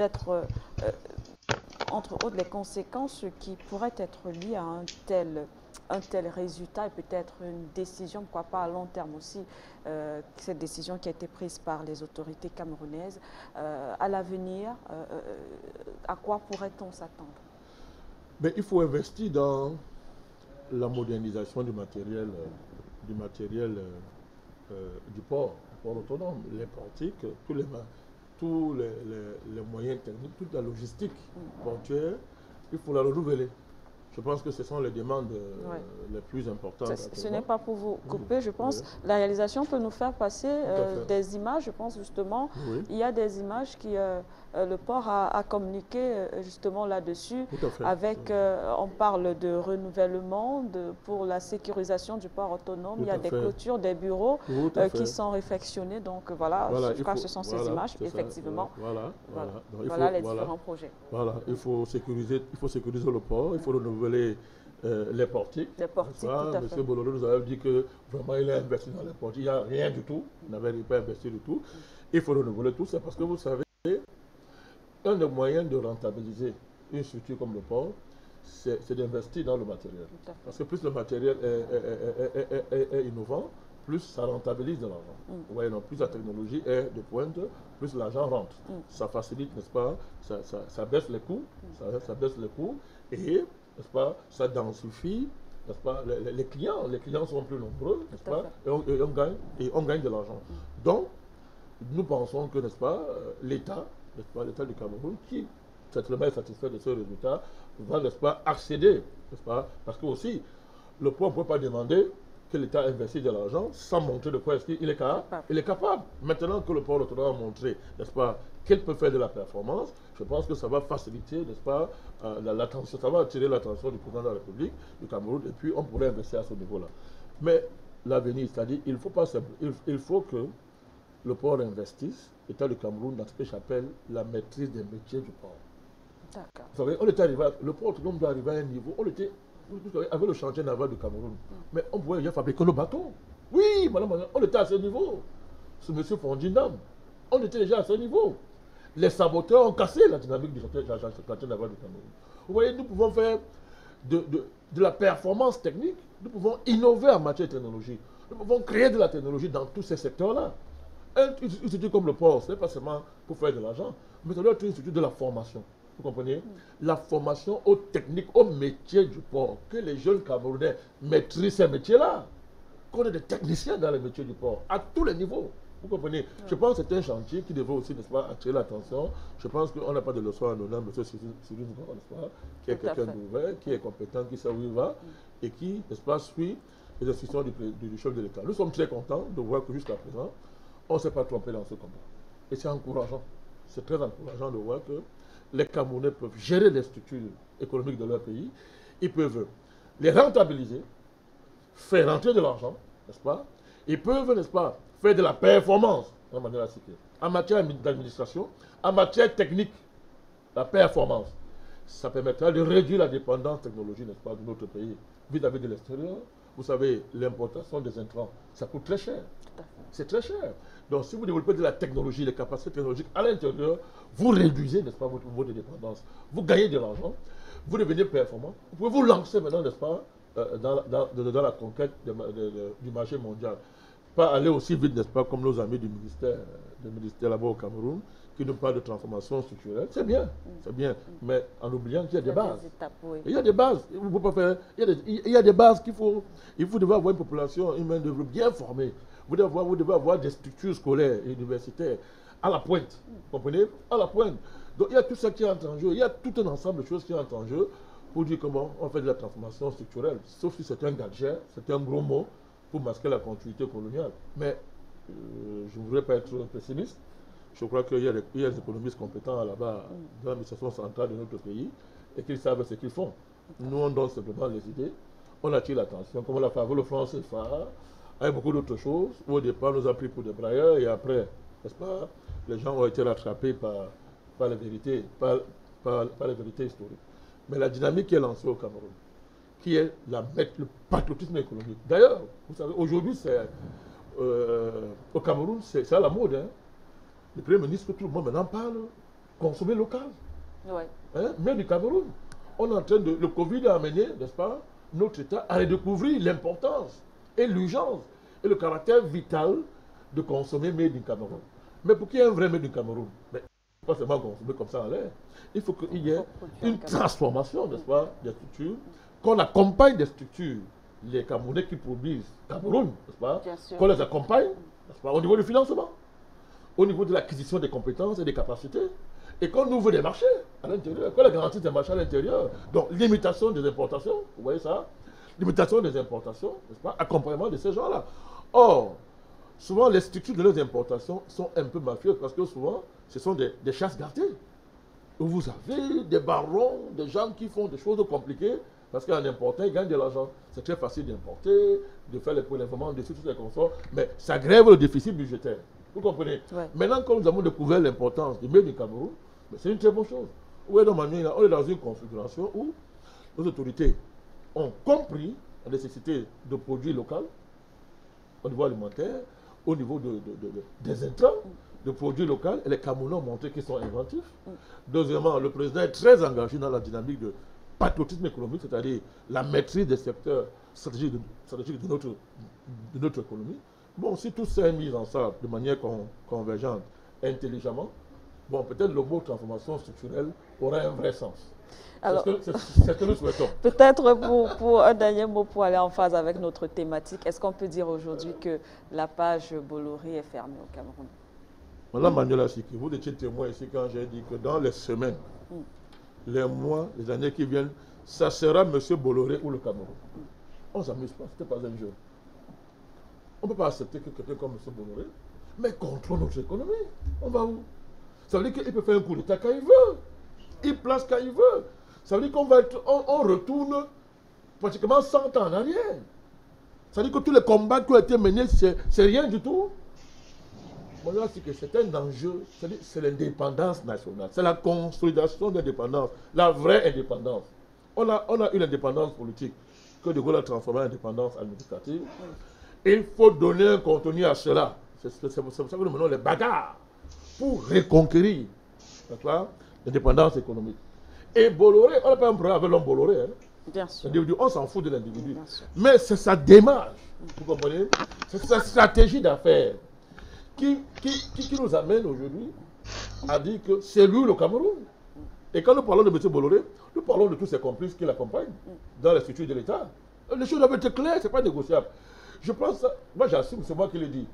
peut-être, entre autres, les conséquences qui pourraient être liées à un tel résultat et peut-être une décision, pourquoi pas à long terme aussi, cette décision qui a été prise par les autorités camerounaises. À l'avenir, à quoi pourrait-on s'attendre? Mais il faut investir dans la modernisation du matériel du port autonome, les portiques, tous les moyens techniques, toute la logistique portuaire, il faut la renouveler. Je pense que ce sont les demandes Ouais. les plus importantes. Ce n'est pas pour vous couper, je pense. Oui. La réalisation peut nous faire passer Tout à fait. des images, je pense justement. Oui. Il y a des images qui le port a communiqué justement là-dessus. Tout à fait. Avec, on parle de renouvellement pour la sécurisation du port autonome. Tout Il y a à des fait. clôtures, des bureaux Tout à fait. qui sont réfectionnés. Donc voilà, je crois que ce sont ces images, effectivement. Voilà les différents projets. Voilà, il faut sécuriser le port, il faut renouveler les portiques. Les portiques, tout à fait. Monsieur Bololo nous avait dit que vraiment il a investi dans les portiques. Il n'y a rien du tout. Il n'avait pas investi du tout. Il faut renouveler tout ça parce que vous savez, un des moyens de rentabiliser une structure comme le port, c'est d'investir dans le matériel. Parce que plus le matériel est innovant, plus ça rentabilise de l'argent. Vous voyez, donc, plus la technologie est de pointe, plus l'argent rentre. Ça facilite, n'est-ce pas, ça baisse les coûts, ça baisse les coûts, et, n'est-ce pas, ça densifie, n'est-ce pas, les clients sont plus nombreux, n'est-ce pas, et on gagne de l'argent. Donc, nous pensons que, n'est-ce pas, l'État du Cameroun, qui certainement est satisfait de ce résultat, va, n'est-ce pas, accéder, n'est-ce pas, parce que aussi, le port ne peut pas demander que l'État investisse de l'argent sans montrer de quoi il est capable. Il est capable. Maintenant que le port autonome a montré, n'est-ce pas, qu'il peut faire de la performance, je pense que ça va faciliter, n'est-ce pas, l'attention, ça va attirer l'attention du président de la République du Cameroun, et puis on pourrait investir à ce niveau-là. Mais l'avenir, c'est-à-dire, il faut que le port investisse, l'État du Cameroun, dans ce que j'appelle la maîtrise des métiers du port. D'accord. Vous savez, on était arrivé, le port autonome doit arriver à un niveau, on était avec le chantier naval du Cameroun, mais on pouvait déjà fabriquer nos bateaux. Oui, madame, on était à ce niveau. Ce monsieur Fondinam, on était déjà à ce niveau. Les saboteurs ont cassé la dynamique du chantier naval du Cameroun. Vous voyez, nous pouvons faire de la performance technique, nous pouvons innover en matière de technologie, nous pouvons créer de la technologie dans tous ces secteurs-là. Une structure comme le port, ce n'est pas seulement pour faire de l'argent, mais ça doit être une structure de la formation. Vous comprenez? La formation aux techniques, aux métiers du port. Que les jeunes Camerounais maîtrisent ces métiers-là. Qu'on ait des techniciens dans les métiers du port, à tous les niveaux. Vous comprenez? Je pense que c'est un chantier qui devrait aussi, n'est-ce pas, attirer l'attention. Je pense qu'on n'a pas de leçon à donner à M. Cyril, n'est-ce pas, qui est quelqu'un d'ouvert, qui est compétent, qui sait où il va, et qui, n'est-ce pas, suit les instructions du chef de l'État. Nous sommes très contents de voir que jusqu'à présent, on ne s'est pas trompé dans ce combat. Et c'est encourageant. C'est très encourageant de voir que les Camerounais peuvent gérer les structures économiques de leur pays, ils peuvent les rentabiliser, faire rentrer de l'argent, n'est-ce pas? Ils peuvent, n'est-ce pas, faire de la performance de manière cyclique. En matière d'administration, en matière technique, la performance, ça permettra de réduire la dépendance technologique, n'est-ce pas, de notre pays vis-à-vis de l'extérieur. Vous savez, l'importation des intrants, ça coûte très cher. C'est très cher. Donc, si vous développez de la technologie, les capacités technologiques à l'intérieur, vous réduisez, n'est-ce pas, votre dépendance. Vous gagnez de l'argent, vous devenez performant. Vous pouvez vous lancer maintenant, n'est-ce pas, dans la conquête du marché mondial. Pas aller aussi vite, n'est-ce pas, comme nos amis du ministère là-bas au Cameroun, qui nous parlent de transformation structurelle. C'est bien, mais en oubliant qu'il y a des bases. Il y a des bases. Vous pouvez pas faire, il y a des bases qu'il faut. Vous devez avoir une population, une main-d'œuvre bien formée. Vous devez avoir des structures scolaires et universitaires à la pointe. Vous comprenez? À la pointe. Donc il y a tout ça qui entre en jeu. Il y a tout un ensemble de choses qui entrent en jeu pour dire comment on fait de la transformation structurelle. Sauf si c'est un gadget, c'est un gros mot pour masquer la continuité coloniale. Mais je ne voudrais pas être pessimiste. Je crois qu'il y a des économistes compétents là-bas dans l'administration centrale de notre pays et qu'ils savent ce qu'ils font. Nous, on donne simplement les idées, on attire l'attention, comme on l'a fait avec le franc CFA, avec beaucoup d'autres choses. Au départ, on nous a pris pour des brailleurs et après, n'est-ce pas, les gens ont été rattrapés par les vérités, par les vérités historiques. Mais la dynamique qui est lancée au Cameroun, qui est le patriotisme économique. D'ailleurs, vous savez, aujourd'hui, au Cameroun, c'est à la mode. Hein. Le Premier ministre, tout le monde maintenant parle. consommer local. Ouais. Hein, mais du Cameroun. On est en train de... Le Covid a amené, n'est-ce pas, notre État à redécouvrir l'importance et l'urgence et le caractère vital de consommer made in Cameroun. Mais pour qu'il y ait un vrai made in Cameroun, mais pas seulement consommer comme ça en l'air, il faut qu'il y ait une transformation, n'est-ce pas, des structures, qu'on accompagne des structures, les Camerounais qui produisent Cameroun, n'est-ce pas, qu'on les accompagne, n'est-ce pas, au niveau du financement, au niveau de l'acquisition des compétences et des capacités, et qu'on ouvre des marchés à l'intérieur, qu'on les garantisse des marchés à l'intérieur. Donc, limitation des importations, vous voyez ça, limitation des importations, n'est-ce pas, accompagnement de ces gens-là. Or, souvent, les structures de leurs importations sont un peu mafieuses parce que souvent, ce sont des chasses gardées. Vous avez des barons, des gens qui font des choses compliquées parce qu'en important, ils gagnent de l'argent. C'est très facile d'importer, de faire les prélèvements dessus, tous les consorts, mais ça grève le déficit budgétaire. Vous comprenez? Ouais. Maintenant, quand nous avons découvert l'importance du made in Cameroun, c'est une très bonne chose. Oui, donc, on est dans une configuration où nos autorités ont compris la nécessité de produits locaux au niveau alimentaire, au niveau des intrants, de produits locaux, et les Camerounais ont montré qu'ils sont inventifs. Deuxièmement, le président est très engagé dans la dynamique de patriotisme économique, c'est-à-dire la maîtrise des secteurs stratégiques de notre économie. Bon, si tout ça est mis ensemble de manière convergente, intelligemment, bon, peut-être le mot transformation structurelle aura un vrai sens. C'est ce que nous souhaitons. Peut-être pour un dernier mot pour aller en phase avec notre thématique, est-ce qu'on peut dire aujourd'hui que la page Bolloré est fermée au Cameroun? Madame Manuela Siki, vous étiez témoin ici quand j'ai dit que dans les semaines, les mois, les années qui viennent, ça sera M. Bolloré ou le Cameroun. On ne s'amuse pas, ce n'était pas un jeu. On ne peut pas accepter que quelqu'un comme M. Bolloré, mais contrôle notre économie. On va où? Ça veut dire qu'il peut faire un coup d'État quand il veut. Il place quand il veut. Ça veut dire on retourne pratiquement 100 ans en arrière. Ça veut dire que tous les combats qui ont été menés, c'est rien du tout. Moi, je dis que c'est un enjeu, c'est l'indépendance nationale, c'est la consolidation de l'indépendance, la vraie indépendance. On a une indépendance politique que De Gaulle a transformée en indépendance administrative. Il faut donner un contenu à cela. C'est pour ça que nous menons les bagarres pour reconquérir l'indépendance économique. Et Bolloré, on n'a pas un problème avec l'homme Bolloré. Hein. Bien sûr. On s'en fout de l'individu. Mais c'est sa démarche, vous comprenez? C'est sa stratégie d'affaires qui nous amène aujourd'hui à dire que c'est lui le Cameroun. Et quand nous parlons de M. Bolloré, nous parlons de tous ses complices qui l'accompagnent dans les structures de l'État. Les choses doivent être claires, ce n'est pas négociable. Je pense, moi j'assume, c'est moi qui le dis.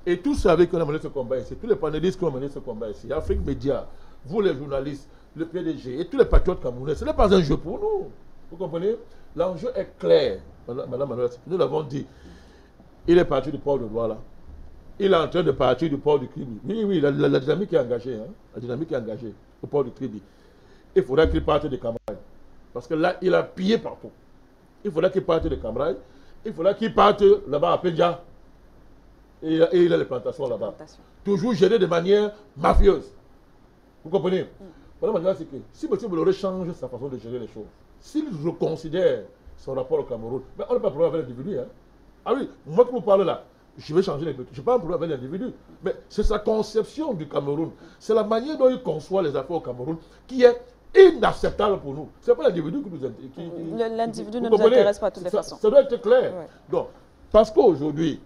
Et tous ceux avec qui on a mené ce combat ici, tous les panélistes qui ont mené ce combat ici, Afrique Média, vous les journalistes, le PDG et tous les patriotes camerounais, ce n'est pas un jeu pour nous. Vous comprenez? L'enjeu est clair. Madame Manuela, nous l'avons dit. Il est parti du port de Douala. Il est en train de partir du port du Kribi. Oui, la dynamique est engagée. Hein? La dynamique est engagée au port du Kribi. Il faudra qu'il parte de Cambrai. Parce que là, il a pillé partout. Il faudra qu'il parte de Cambrai. Il faudra qu'il parte là-bas à Pédia. Et il a les plantations là-bas. Toujours géré de manière mafieuse. Vous comprenez? Voilà, maintenant, c'est que si M. Bolloré change sa façon de gérer les choses, s'il reconsidère son rapport au Cameroun, ben on n'a pas de problème avec l'individu. Hein? Ah oui, moi qui vous parle là, je vais changer les petits. Je n'ai pas un problème avec l'individu. Mais c'est sa conception du Cameroun. C'est la manière dont il conçoit les affaires au Cameroun qui est inacceptable pour nous. Ce n'est pas l'individu qui nous intéresse. L'individu ne nous intéresse pas de toutes les façons. Ça doit être clair. Ouais. Donc, parce qu'aujourd'hui,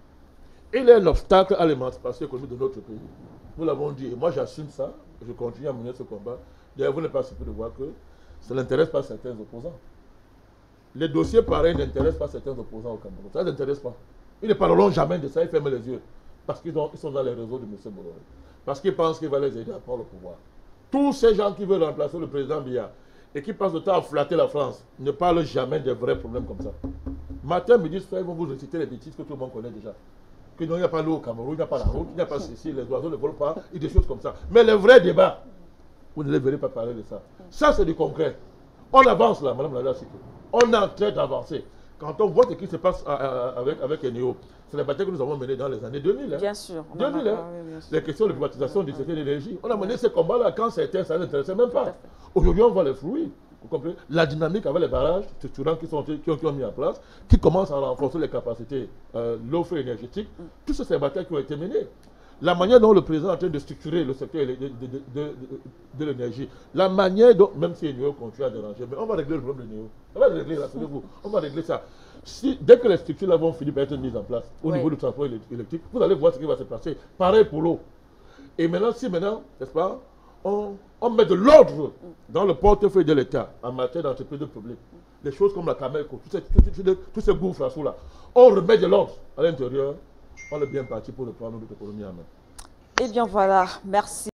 il est un obstacle à l'émancipation économique de notre pays. Nous l'avons dit, et moi j'assume ça, je continue à mener ce combat. D'ailleurs, vous n'êtes pas surpris de voir que ça n'intéresse pas certains opposants. Les dossiers pareils n'intéressent pas certains opposants au Cameroun. Ça ne les intéresse pas. Ils ne parleront jamais de ça, ils ferment les yeux. Parce qu'ils sont dans les réseaux de M. Bolloré. Parce qu'ils pensent qu'il va les aider à prendre le pouvoir. Tous ces gens qui veulent remplacer le président Biya et qui passent le temps à flatter la France ne parlent jamais des vrais problèmes comme ça. Matin, midi, soir, ils vont vous réciter les bêtises que tout le monde connaît déjà. Que non, il n'y a pas l'eau au Cameroun, il n'y a pas la route, il n'y a pas ceci, les oiseaux ne volent pas, et des choses comme ça. Mais les vrais débats, vous ne les verrez pas parler de ça. Ça, c'est du concret. On avance là, Madame Manuela Siki. On est en train d'avancer. Quand on voit ce qui se passe avec Eneo, c'est la bataille que nous avons menée dans les années 2000. Hein. Bien sûr. 2000, hein. Les questions de privatisation du secteur de l'énergie. On a mené ces combats-là quand c'était, ça n'intéressait même pas. Aujourd'hui, on voit les fruits. Vous comprenez? La dynamique avec les barrages structurants qui ont mis en place, qui commencent à renforcer les capacités, l'offre énergétique. Toutes ces batailles qui ont été menées. La manière dont le président est en train de structurer le secteur de l'énergie, la manière dont, même si Néo continue à déranger, mais on va régler le problème de Néo. On va régler, rassurez-vous, on va régler ça. Si, dès que les structures là vont finir par être mises en place au niveau du transport électrique, vous allez voir ce qui va se passer. Pareil pour l'eau. Et maintenant, si maintenant, n'est-ce pas, on met de l'ordre dans le portefeuille de l'État en matière d'entreprise de public, des choses comme la Camelco, tous ces gouffres là, on remet de l'ordre à l'intérieur, on est bien parti pour reprendre notre économie en main. Eh bien voilà, merci.